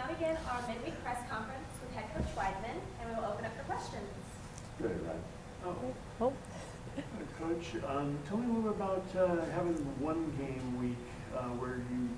begin our midweek press conference with head coach Weidman, and we will open up for questions. Good, right? Oh. Coach, tell me a little bit about having one game week where you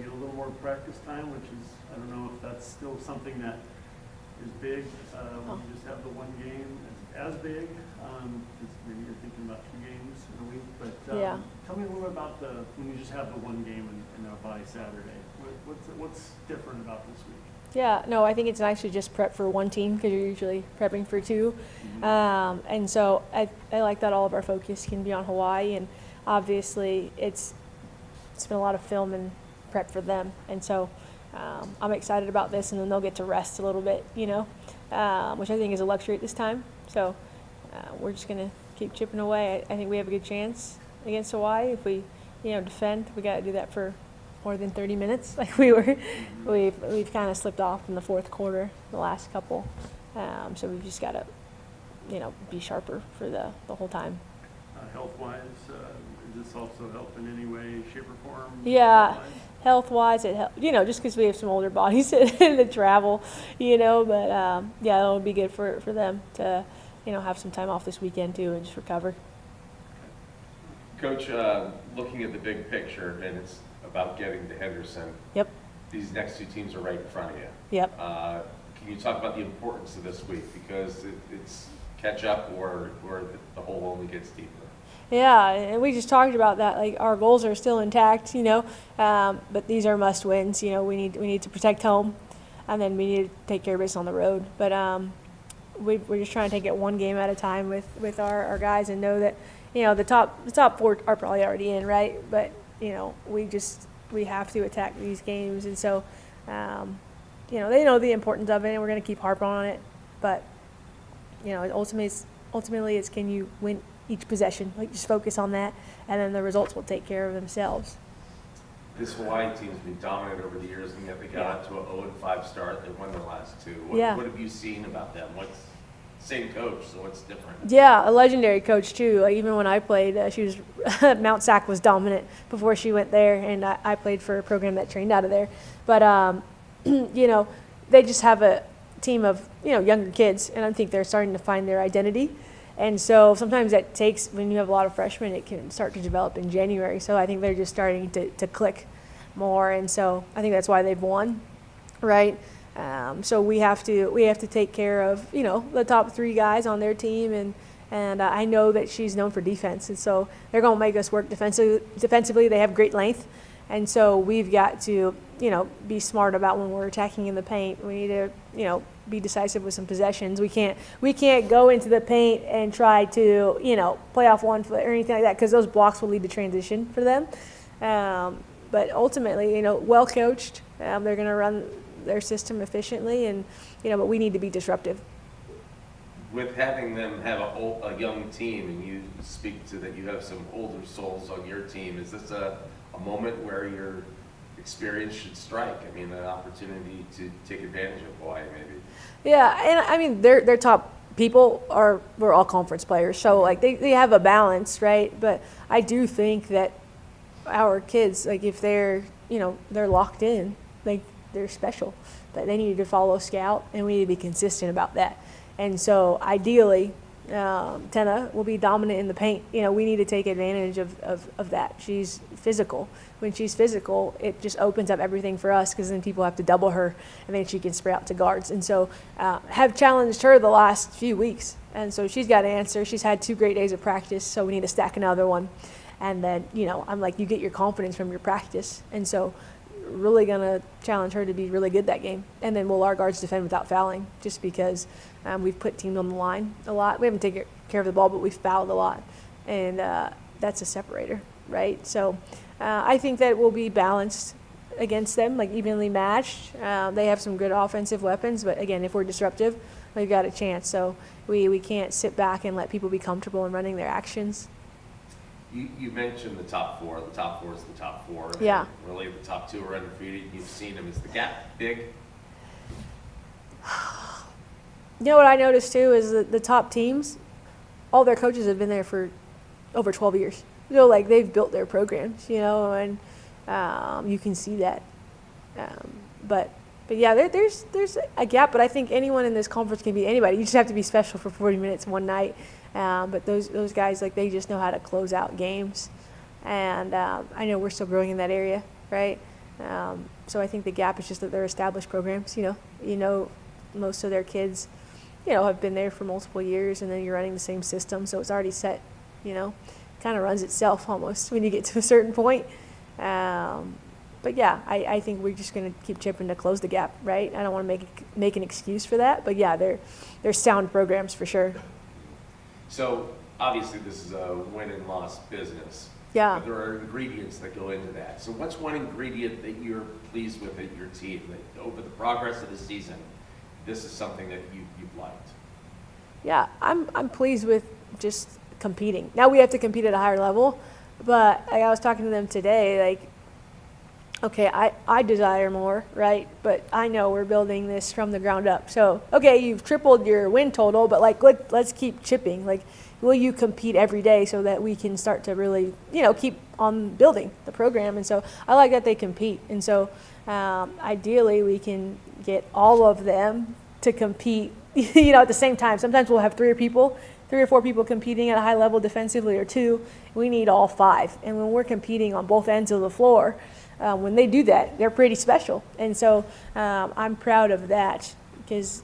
get a little more practice time, which is, I don't know if that's still something that is big. When you just have the one game as big, because maybe you're thinking about 2 games in a week. But Yeah. Tell me a little bit about when you just have the one game by Saturday. What's different about this week? Yeah, no, I think it's nice to just prep for one team because you're usually prepping for 2. And so I like that all of our focus can be on Hawaii, and obviously it's been a lot of film and prep for them. And so I'm excited about this, and then they'll get to rest a little bit, which I think is a luxury at this time. So we're just going to keep chipping away. I think we have a good chance against Hawaii. If we, defend, we got to do that for more than 30 minutes like we were. We've kind of slipped off in the fourth quarter, the last couple. So we've just got to, be sharper for the whole time. Health-wise, does this also help in any way, shape, or form? Yeah, health-wise, it helps, just because we have some older bodies that travel, but yeah, it'll be good for them to, have some time off this weekend too and just recover. Coach, looking at the big picture, and it's about getting to Henderson. Yep. These next 2 teams are right in front of you. Yep. Can you talk about the importance of this week? Because it's catch up or the hole only gets deeper. Yeah, and we just talked about that. Like, our goals are still intact, but these are must wins. We need to protect home, and then we need to take care of business on the road. But we're just trying to take it one game at a time with our guys, and know that the top 4 are probably already in, right? But we have to attack these games, and so they know the importance of it, and we're going to keep harping on it. But ultimately it's can you win each possession? Like, just focus on that, and then the results will take care of themselves. This Hawaii team's been dominant over the years, and yet they got out to a 0-5 start. They won their last 2. What have you seen about them? Same coach, so what's different? Yeah, a legendary coach too. Like, even when I played, she was Mount Sac was dominant before she went there, and I played for a program that trained out of there. But they just have a team of younger kids, and I think they're starting to find their identity. And so sometimes that takes, when you have a lot of freshmen, it can start to develop in January. So I think they're just starting to click more, and so I think that's why they've won, right? So we have to take care of the top 3 guys on their team, and I know that she's known for defense, and so they're going to make us work defensively. They have great length, and so we've got to be smart about when we're attacking in the paint. We need to be decisive with some possessions. We can't go into the paint and try to play off one foot or anything like that, because those blocks will lead to transition for them. But ultimately, well coached, they're going to run their system efficiently, and but we need to be disruptive. With having them have a young team, and you speak to that you have some older souls on your team, is this a moment where your experience should strike? I mean, an opportunity to take advantage of Hawaii, maybe. Yeah, and I mean, their top people we're all conference players, so like they have a balance, right? But I do think that our kids, like, if they're they're locked in, like, they're special, that they need to follow scout, and we need to be consistent about that. And so ideally, Tenna will be dominant in the paint. We need to take advantage of that. She's physical. When she's physical, it just opens up everything for us, because then people have to double her, and then she can spray out to guards. And so have challenged her the last few weeks, and so she's got to answer. She's had 2 great days of practice, so we need to stack another one. And then I'm like, you get your confidence from your practice, and so really gonna challenge her to be really good that game. And then will our guards defend without fouling, just because we've put teams on the line a lot. We haven't taken care of the ball, but we've fouled a lot, and that's a separator, right? So I think that we'll be balanced against them, like evenly matched. They have some good offensive weapons, but again, if we're disruptive, we've got a chance. So we can't sit back and let people be comfortable in running their actions. You mentioned the top 4. The top 4 is the top 4. Yeah. Really, the top 2 are undefeated. You've seen them. Is the gap big? What I noticed too is that the top teams, all their coaches have been there for over 12 years. Like, they've built their programs, and you can see that. But But yeah, there's a gap, but I think anyone in this conference can be anybody. You just have to be special for 40 minutes one night. But those guys, like, they just know how to close out games. And I know we're still growing in that area, right? So I think the gap is just that they're established programs. You know, most of their kids, have been there for multiple years, and then you're running the same system, so it's already set. Kind of runs itself almost when you get to a certain point. But yeah, I think we're just going to keep chipping to close the gap, right? I don't want to make an excuse for that, but yeah, they're sound programs for sure. So obviously this is a win and loss business. Yeah. But there are ingredients that go into that. So what's one ingredient that you're pleased with at your team, that over the progress of the season, this is something that you've liked? Yeah, I'm pleased with just competing. Now we have to compete at a higher level, but like I was talking to them today, like, okay, I desire more, right? But I know we're building this from the ground up. So, okay, you've tripled your win total, but like let's keep chipping. Like, will you compete every day so that we can start to really, keep on building the program? And so I like that they compete. And so ideally we can get all of them to compete, at the same time. Sometimes we'll have 3 or 4 people competing at a high level defensively, or 2. We need all 5. And when we're competing on both ends of the floor, when they do that, they're pretty special. And so I'm proud of that, because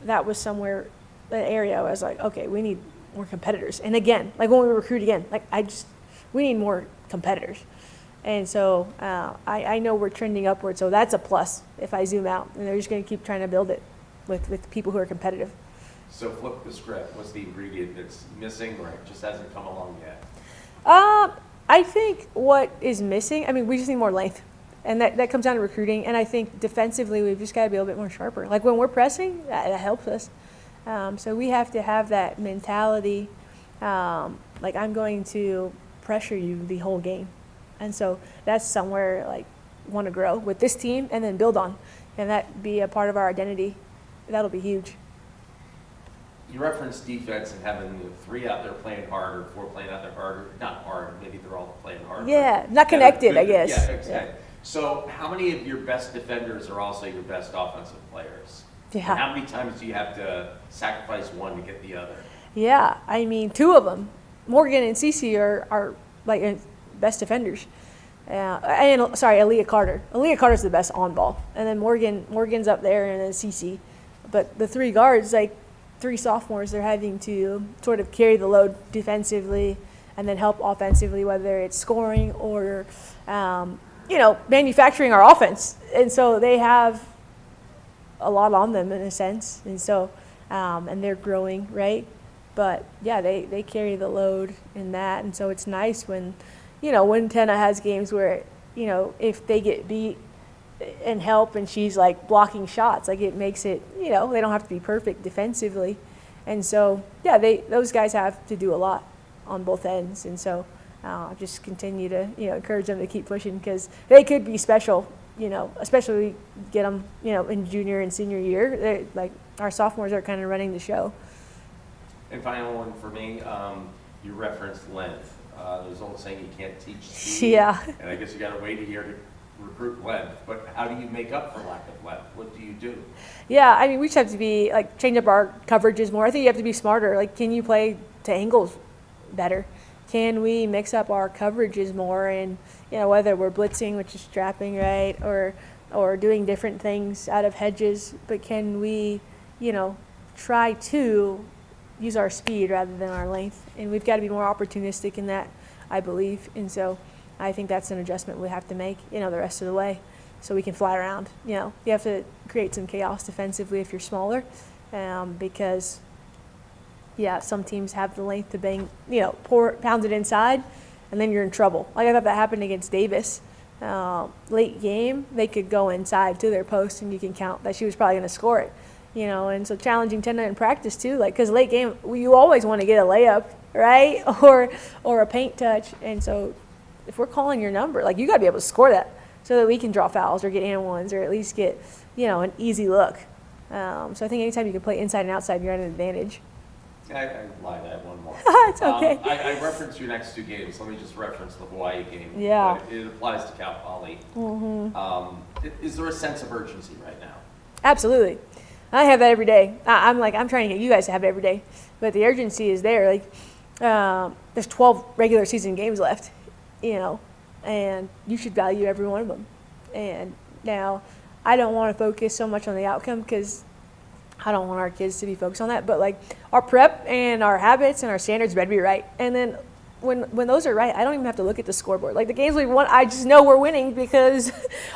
that was an area I was like, okay, we need more competitors. And again, like when we recruit again, like we need more competitors. And so I know we're trending upward, so that's a plus if I zoom out. And they're just going to keep trying to build it with people who are competitive. So flip the script. What's the ingredient that's missing or it just hasn't come along yet? I think what is missing, we just need more length. And that comes down to recruiting. And I think defensively, we've just got to be a little bit more sharper. Like when we're pressing, that helps us. So we have to have that mentality, like I'm going to pressure you the whole game. And so that's somewhere like want to grow with this team and then build on. And that be a part of our identity. That'll be huge. You referenced defense and having 3 out there playing hard or 4 playing out there hard, or not hard, maybe they're all playing hard. Yeah, not connected, I guess. Yeah, exactly. Yeah. So how many of your best defenders are also your best offensive players? Yeah. And how many times do you have to sacrifice one to get the other? Yeah, 2 of them, Morgan and Cece are like best defenders. Aaliyah Carter. Aaliyah Carter's the best on ball. And then Morgan's up there, and then Cece. But the 3 guards, like 3 sophomores, they're having to sort of carry the load defensively and then help offensively, whether it's scoring or, manufacturing our offense. And so they have a lot on them in a sense. And so, and they're growing, right? But yeah, they carry the load in that. And so it's nice when, when Tenna has games where, if they get beat and help and she's like blocking shots, like it makes it, they don't have to be perfect defensively. And so, yeah, those guys have to do a lot on both ends. And so just continue to, encourage them to keep pushing, because they could be special, especially get them, in junior and senior year. They're, like, our sophomores are kind of running the show. And final one for me, you referenced length. There's an old saying, you can't teach speed. Yeah. And I guess you got to wait a year to recruit length. But how do you make up for lack of length? What do you do? Yeah, we just have to be, like, change up our coverages more. I think you have to be smarter. Like, can you play to angles better? Can we mix up our coverages more? And, whether we're blitzing, which is strapping, right, or doing different things out of hedges, but can we, try to use our speed rather than our length? And we've got to be more opportunistic in that, I believe. And so I think that's an adjustment we have to make, the rest of the way, so we can fly around. You have to create some chaos defensively if you're smaller, because, yeah, some teams have the length to bang, pound it inside, and then you're in trouble. Like I thought that happened against Davis. Late game, they could go inside to their post, and you can count that she was probably going to score it. And so challenging Tenna in practice too, like, because late game, you always want to get a layup, right, or a paint touch. And so if we're calling your number, like, you got to be able to score that so that we can draw fouls or get and ones or at least get, an easy look. So I think anytime you can play inside and outside, you're at an advantage. I lied, I have one more. It's okay. I referenced your next two games. Let me just reference the Hawaii game. Yeah. But it applies to Cal Poly. Is there a sense of urgency right now? Absolutely. I have that every day. I'm trying to get you guys to have it every day, but the urgency is there. Like, there's 12 regular season games left, and you should value every one of them. And now, I don't want to focus so much on the outcome because I don't want our kids to be focused on that. But like our prep and our habits and our standards better be right. And then when those are right, I don't even have to look at the scoreboard. Like the games we won, I just know we're winning because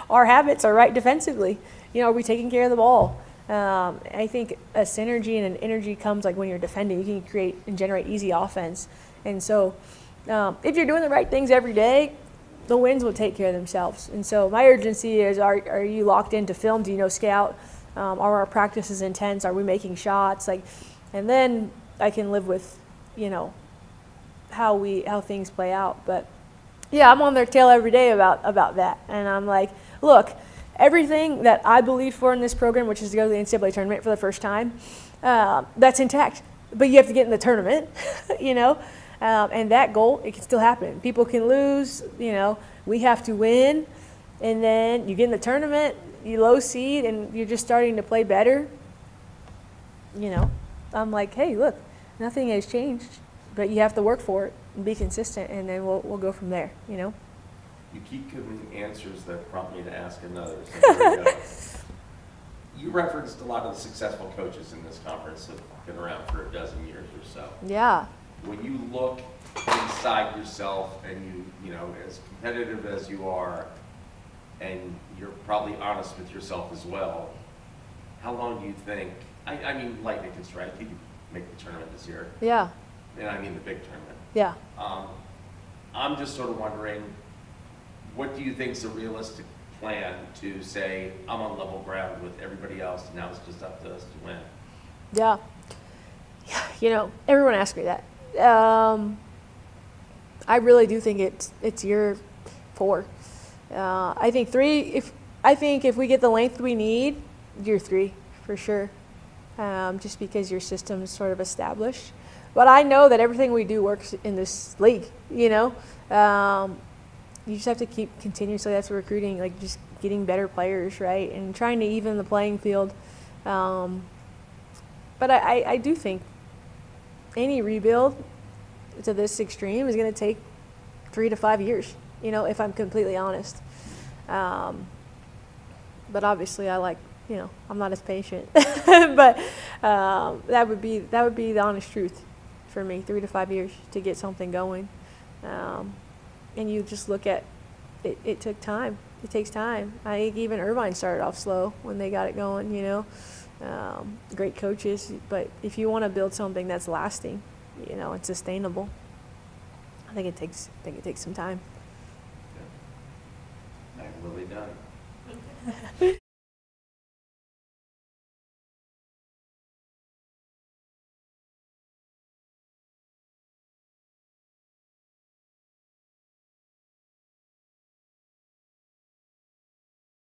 our habits are right defensively. Are we taking care of the ball? I think a synergy and an energy comes like when you're defending. You can create and generate easy offense. And so if you're doing the right things every day, the wins will take care of themselves. And so my urgency is, are you locked into film? Do you know scout? Are our practices intense? Are we making shots? And then I can live with, how things play out. But yeah, I'm on their tail every day about that. And I'm like, look, everything that I believe for in this program, which is to go to the NCAA tournament for the first time, that's intact. But you have to get in the tournament, and that goal, it can still happen. People can lose, we have to win. And then you get in the tournament, you low seed, and you're just starting to play better. I'm like, hey, look, nothing has changed, but you have to work for it and be consistent, and then we'll go from there, You keep giving answers that prompt me to ask another. So here we go. You referenced a lot of the successful coaches in this conference that have been around for a dozen years or so. Yeah. When you look inside yourself and you as competitive as you are, and you're probably honest with yourself as well, how long do you think, I mean, lightning can strike, you could make the tournament this year. Yeah. And I mean the big tournament. Yeah. I'm just sort of wondering, what do you think is a realistic plan to say, I'm on level ground with everybody else, and now it's just up to us to win? Yeah. Everyone asks me that. I really do think it's year 4. I think 3. If we get the length we need, year 3 for sure. Just because your system is sort of established. But I know that everything we do works in this league. You just have to keep continuously. That's recruiting, like just getting better players, right, and trying to even the playing field. But I do think any rebuild to this extreme is going to take 3 to 5 years. If I'm completely honest. But obviously, I'm not as patient. But that would be the honest truth for me. 3 to 5 years to get something going. And you just look at it. It took time. It takes time. I think even Irvine started off slow when they got it going. Great coaches, but if you want to build something that's lasting, and sustainable, I think it takes some time. I'm really done.